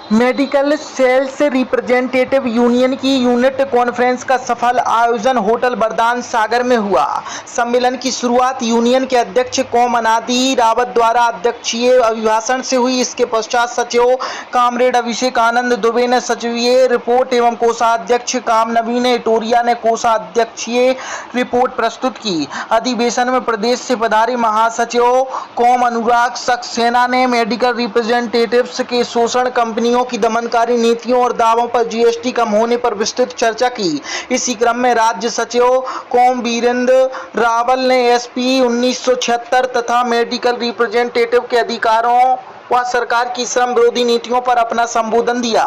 Medical sales representative union की unit conference का सफल आयोजन होटल वरदान सागर में हुआ। सम्मेलन की शुरुआत यूनियन के अध्यक्ष कोमनादी रावत द्वारा अध्यक्षीय अभिभाषण से हुई। इसके पश्चात सचिव कामरेड अभिषेक आनंद दुबे ने सचिवीय रिपोर्ट एवं कोषाध्यक्ष कामनवीन एटोरिया ने कोषाध्यक्षीय रिपोर्ट प्रस्तुत की। अधिवेशन में प्रदेश से पधारे महासचिव कोम अनुराग सक्सेना ने मेडिकल रिप्रेजेंटेटिव्स के शोषण, कंपनियों की दमनकारी नीतियों और दावों पर जीएसटी कम होने पर विस्तृत चर्चा की। इसी क्रम में राज्य सचिव कोम वीरेंद्र रावल ने एसपी 1976 तथा मेडिकल रिप्रेजेंटेटिव के अधिकारों व सरकार की श्रम विरोधी नीतियों पर अपना संबोधन दिया।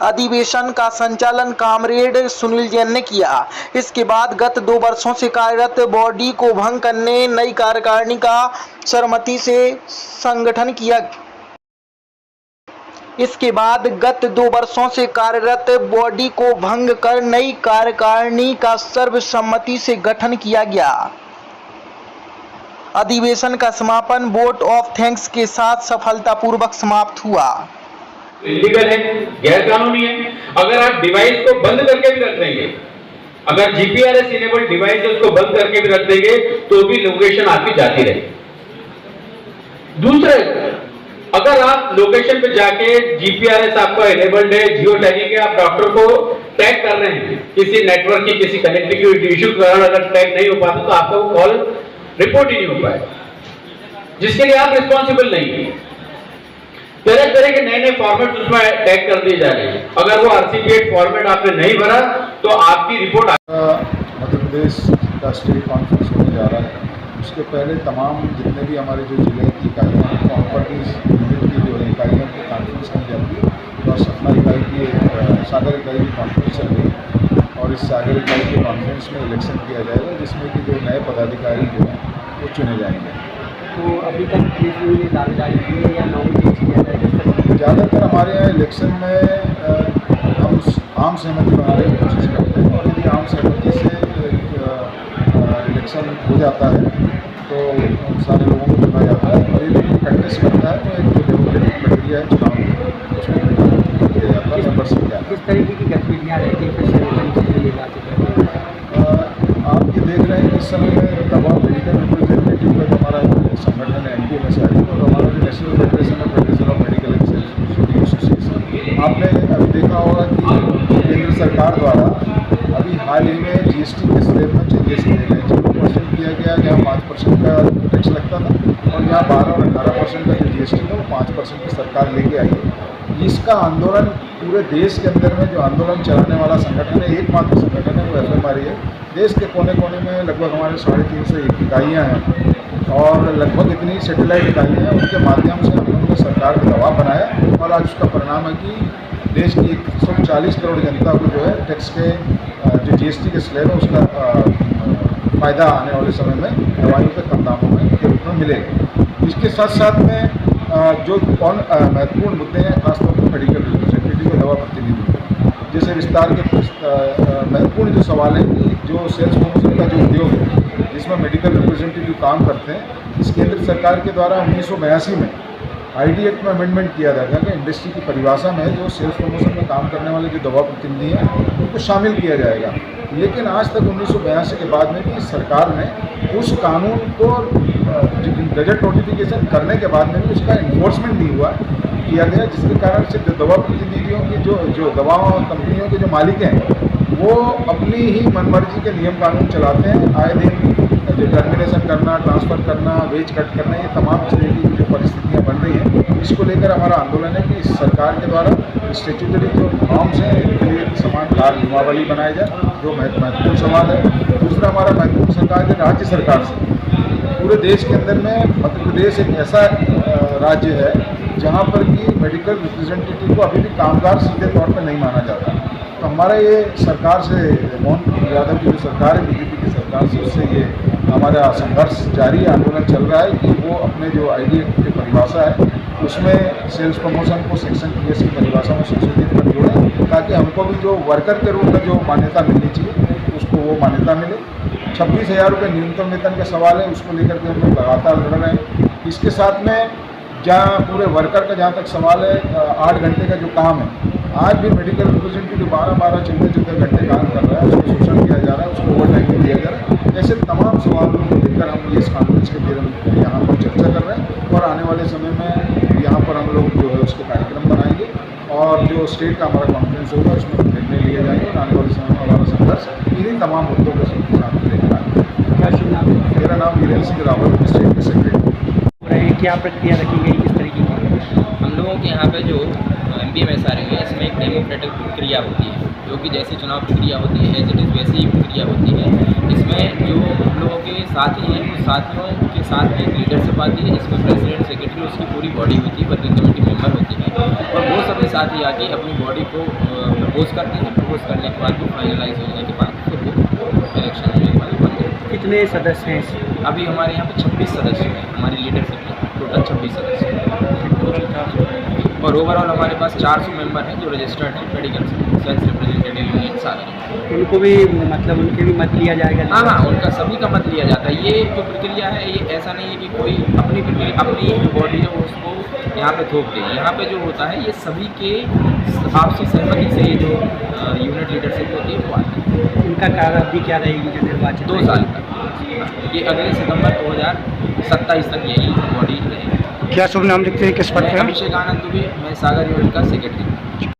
अधिवेशन का संचालन कामरेड सुनील जैन ने किया। इसके बाद गत 2 वर्षों से कार्यरत बॉडी को भंग करने नई कार्यकारिणी का सर्वसम्मति से संगठन किया। इसके बाद गत 2 वर्षों से कार्यरत बॉडी को भंग कर नई कार्यकारिणी का सर्वसम्मति से गठन किया गया। अधिवेशन का समापन वोट ऑफ थैंक्स के साथ सफलतापूर्वक समाप्त हुआ। इलीगल है, गैर कानूनी है। अगर आप डिवाइस को बंद करके भी रख देंगे, अगर जीपीआरएस इनेबल्ड डिवाइस है उसको बंद करके भी रख देंगे तो भी लोकेशन आपकी जाती रहेगी। दूसरा, अगर आप लोकेशन पे जाके जीपीआरएस आपका इनेबल्ड है, जियो टैगिंग है, आप डॉक्टर को टैग कर रहे हैं किसी नेटवर्क की किसी कनेक्टिविटी इश्यू के कारण अगर टैग नहीं हो पाता तो आपका वो कॉल रिपोर्ट ही नहीं हो पाएगा, जिसके लिए आप रिस्पॉन्सिबल नहीं है। तरह तरह के नए नए फॉर्मेट उसमें टैग कर दिए जा रहे हैं। अगर वो RCP8 फॉर्मेट आपने नहीं भरा तो आपकी रिपोर्ट मध्य प्रदेश का स्टेट कॉन्फ्रेंस होने जा रहा है। उसके पहले तमाम जितने भी हमारे जो जिले की इकाइयाँ हैं वहाँ पर भी यूनिट की जो इकाइयों की कॉन्फ्रेंस की जाती है और सतना इकाई की सागर इकाई की कॉन्फ्रेंस चल रही है और इस सागर इकाई के कॉन्फ्रेंस में इलेक्शन किया जाएगा, जिसमें कि जो नए पदाधिकारी जो हैं वो चुने जाएंगे। तो अभी तक किसी दावेदारी की है या नॉमिनेट किया जाएगा? ज़्यादातर हमारे यहाँ इलेक्शन में हम आम सहमति बनाने की कोशिश करते हैं और यदि आम सहमति से इलेक्शन हो जाता है तो सारे लोगों को चुना जाता है और यदि कोई कंटेस्ट करता है तो एक जो डेमोक्रेटिक प्रक्रिया है चुनाव की उसमें किया जाता है। मेंबरशिप क्या किस तरीके की गतिविधियाँ रहती हैं? आप ये देख रहे हैं कि इस समय में तमाम मेडिकल रिप्रेजेंटेटिव का जो हमारा संगठन है NPMSI और हमारा जो नेशनल फेडरेशन है, फेडरेशन ऑफ मेडिकल एसोसिएशन, आपने अभी देखा होगा कि केंद्र सरकार द्वारा अभी हाल ही में GST के स्लैब में चेंजेस किए गए। 0% किया गया, जहाँ 5% का टैक्स लगता था और यहाँ 12 और 18% का जो GST था वो 5% की सरकार लेके आई है। इसका आंदोलन पूरे देश के अंदर में जो आंदोलन चलाने वाला संगठन है, एकमात्र संगठन है वो FMRI है। देश के कोने कोने में लगभग हमारे 350 इकाइयाँ हैं और लगभग इतनी सैटेलाइट इकाइयाँ हैं। उनके माध्यम से हम लोगों ने सरकार का दबाव बनाया और आज उसका परिणाम है कि देश की 140 करोड़ जनता को जो है टैक्स के जो GST के स्लैब है उसका फ़ायदा आने वाले समय में दवाइयों के कम दामों में के रूप में मिलेगा। इसके साथ साथ में जो महत्वपूर्ण मुद्दे हैं खासतौर पर मेडिकल रिप्रेजेंटेटिव और दवा प्रतिनिधि, जैसे विस्तार के महत्वपूर्ण जो सवाल है कि जो सेल्स प्रमोशन का जो उद्योग है जिसमें मेडिकल रिप्रेजेंटेटिव काम करते हैं, इस केंद्र सरकार के द्वारा 1982 में ID एक्ट में अमेंडमेंट किया गया था कि इंडस्ट्री की परिभाषा में जो सेल्स प्रमोशन में काम करने वाले जो दवा प्रतिनिधि हैं उनको शामिल किया जाएगा। लेकिन आज तक 1982 के बाद में भी सरकार ने उस कानून को गजट नोटिफिकेशन करने के बाद में भी उसका इन्फोर्समेंट नहीं हुआ किया गया, जिसके कारण से दवा प्रतिनिधियों की जो दवाओं कंपनियों के जो मालिक हैं वो अपनी ही मनमर्जी के नियम कानून चलाते हैं। आए दिन जो टर्मिनेशन करना, ट्रांसफ़र करना, वेज कट करना, ये तमाम तरह की जो परिस्थितियाँ बन रही हैं, इसको लेकर हमारा आंदोलन है कि सरकार के द्वारा स्टैट्यूटरी जो नॉर्म्स हैं इनके लिए समान कार नियमावली बनाई जाए, जो महत्वपूर्ण सवाल है। दूसरा हमारा महत्वपूर्ण सरकार है राज्य सरकार से पूरे देश के अंदर में मध्य प्रदेश एक ऐसा राज्य है जहाँ पर कि मेडिकल रिप्रेजेंटेटिव को अभी भी कामगार सीधे तौर पर नहीं माना जाता। तो हमारा ये सरकार से मोहन यादव की जो सरकार है BJP की सरकार से, उससे ये हमारा संघर्ष जारी है, आंदोलन चल रहा है कि वो अपने जो ID एक्ट की परिभाषा है उसमें सेल्स प्रमोशन को सेक्शन 30 की परिभाषा में संशोधित कर जोड़ें ताकि हमको भी जो वर्कर के रूप में जो मान्यता मिलनी चाहिए उसको वो मान्यता मिले। 26,000 रुपये न्यूनतम वेतन का सवाल है, उसको लेकर के हम लोग लगातार लड़ रहे हैं। इसके साथ में क्या पूरे वर्कर का जहाँ तक सवाल है 8 घंटे का जो काम है, आज भी मेडिकल रिप्रेजेंटेटिव 12-12 14 घंटे काम कर रहा है, उसको शोषण किया जा रहा है, उसको ओवर टाइम दिया जा रहा है। ऐसे तमाम सवालों को लेकर हम इस कॉन्फ्रेंस के लिए यहाँ पर चर्चा कर रहे हैं और आने वाले समय में यहाँ पर हम लोग जो है उसके कार्यक्रम बनाएंगे और जो स्टेट का हमारा कॉन्फ्रेंस होगा उसमें निर्णय लिए जाएंगे और आने वाले समय में हमारा संघर्ष इन्हीं तमाम मुद्दों को साथ में लेकर आएंगे। मेरा नाम वीरेंद्र सिंह रावत, स्टेट के सेक्रेटरी। क्या प्रक्रिया रखी गई, किस तरीके की? हम लोगों के यहाँ पे जो MPMSR है इसमें एक डेमोक्रेटिक प्रक्रिया होती है, जो कि जैसी चुनाव प्रक्रिया होती है एज इट इज़ वैसी ही प्रक्रिया होती है। इसमें जो हम लोगों के साथी हैं उस साथियों के साथ एक लीडरशिप आती है, जिसमें प्रेसिडेंट, सेक्रेटरी, उसकी पूरी बॉडी होती है, वर्किंग कमेटी मेंबर होती है और वो सभी साथी आके अपनी बॉडी को प्रपोज करते हैं। प्रपोज करने के बाद वो फाइनलाइज होने के बाद फिर वो इलेक्शन होने के बाद बनते हैं। कितने सदस्य हैं इसमें? अभी हमारे यहाँ पे 26 सदस्य हैं, हमारी लीडरशिप में टोटल 26 सदस्य हैं और ओवरऑल हमारे पास 400 मेंबर हैं जो रजिस्टर्ड हैं मेडिकल सेल्स रिप्रेजेंटेटिव यूनियन सागर। उनको भी मतलब उनके भी मत लिया जाएगा? हाँ, उनका सभी का मत लिया जाता है। ये जो प्रक्रिया है ये ऐसा नहीं है कि कोई अपनी प्रक्रिया अपनी बॉडी जो उसको यहाँ पे थोप दे। यहाँ पे जो होता है ये सभी के आपसी सहमति से ये जो यूनिट लीडरशिप होती है वो आती है। उनका कार्यावधि क्या रहेगी जो निर्वाचित? 2 साल तक, ये अगले सितंबर 2027 तक यही बॉडी रहेगी। क्या शुभ नाम लिखते हैं, किस पद पे? अभिषेक आनंद दुबे, मैं सागर यूनिट का सेक्रेटरी।